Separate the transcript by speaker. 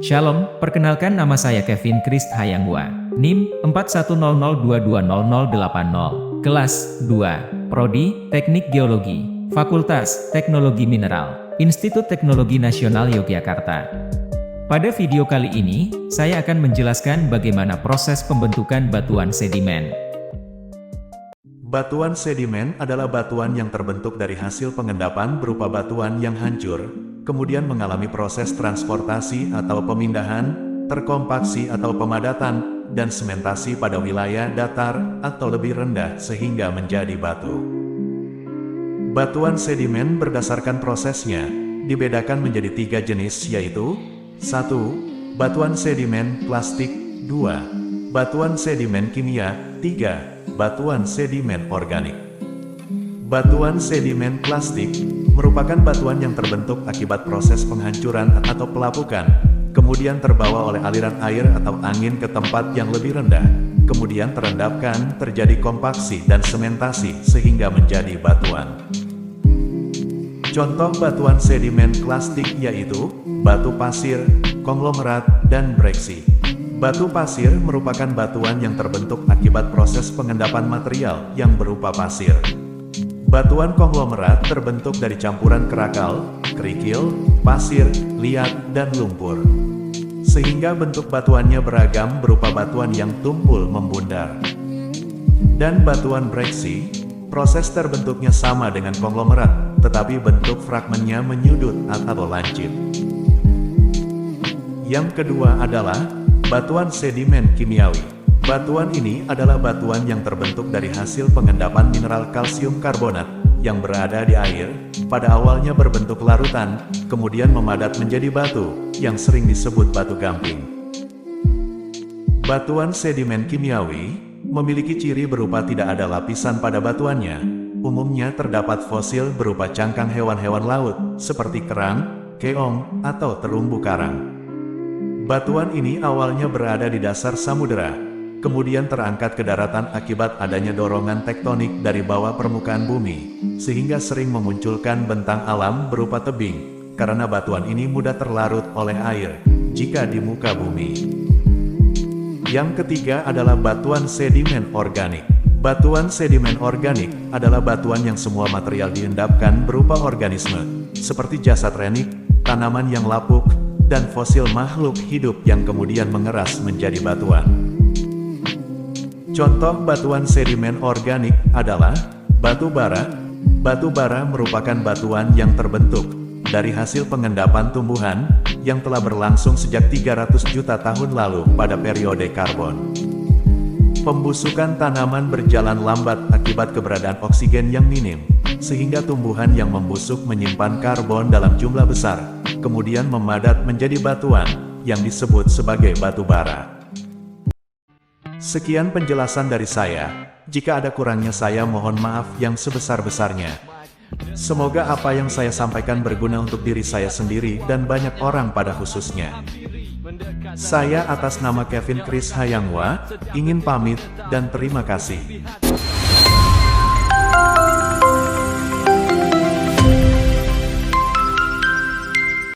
Speaker 1: Shalom, perkenalkan nama saya Kevin Christ Hayangwa. NIM 4100220080. Kelas 2. Prodi, Teknik Geologi. Fakultas, Teknologi Mineral. Institut Teknologi Nasional Yogyakarta. Pada video kali ini, saya akan menjelaskan bagaimana proses pembentukan batuan sedimen.
Speaker 2: Batuan sedimen adalah batuan yang terbentuk dari hasil pengendapan berupa batuan yang hancur, kemudian mengalami proses transportasi atau pemindahan, terkompaksi atau pemadatan, dan sementasi pada wilayah datar atau lebih rendah sehingga menjadi batu. Batuan sedimen berdasarkan prosesnya, dibedakan menjadi 3 jenis yaitu 1. Batuan sedimen plastik. 2. Batuan sedimen kimia. 3. Batuan sedimen organik. Batuan sedimen plastik merupakan batuan yang terbentuk akibat proses penghancuran atau pelapukan, kemudian terbawa oleh aliran air atau angin ke tempat yang lebih rendah, kemudian terendapkan, terjadi kompaksi dan sementasi sehingga menjadi batuan. Contoh batuan sedimen plastik yaitu batu pasir, konglomerat, dan breksi. Batu pasir merupakan batuan yang terbentuk akibat proses pengendapan material yang berupa pasir. Batuan konglomerat terbentuk dari campuran kerakal, kerikil, pasir, liat, dan lumpur. Sehingga bentuk batuannya beragam berupa batuan yang tumpul membundar. Dan batuan breksi, proses terbentuknya sama dengan konglomerat, tetapi bentuk fragmennya menyudut atau lancip. Yang kedua adalah batuan sedimen kimiawi. Batuan ini adalah batuan yang terbentuk dari hasil pengendapan mineral kalsium karbonat yang berada di air, pada awalnya berbentuk larutan, kemudian memadat menjadi batu, yang sering disebut batu gamping. Batuan sedimen kimiawi memiliki ciri berupa tidak ada lapisan pada batuannya. Umumnya terdapat fosil berupa cangkang hewan-hewan laut, seperti kerang, keong, atau terumbu karang. Batuan ini awalnya berada di dasar samudera, kemudian terangkat ke daratan akibat adanya dorongan tektonik dari bawah permukaan bumi, sehingga sering memunculkan bentang alam berupa tebing, karena batuan ini mudah terlarut oleh air jika di muka bumi. Yang ketiga adalah batuan sedimen organik. Batuan sedimen organik adalah batuan yang semua material diendapkan berupa organisme, seperti jasad renik, tanaman yang lapuk, dan fosil makhluk hidup yang kemudian mengeras menjadi batuan. Contoh batuan sedimen organik adalah batu bara. Batu bara merupakan batuan yang terbentuk dari hasil pengendapan tumbuhan yang telah berlangsung sejak 300 juta tahun lalu pada periode karbon. Pembusukan tanaman berjalan lambat akibat keberadaan oksigen yang minim, sehingga tumbuhan yang membusuk menyimpan karbon dalam jumlah besar, kemudian memadat menjadi batuan yang disebut sebagai batu bara. Sekian penjelasan dari saya. Jika ada kurangnya saya mohon maaf yang sebesar-besarnya. Semoga apa yang saya sampaikan berguna untuk diri saya sendiri dan banyak orang pada khususnya. Saya atas nama Kevin Christ Hayangwa, ingin pamit dan terima kasih.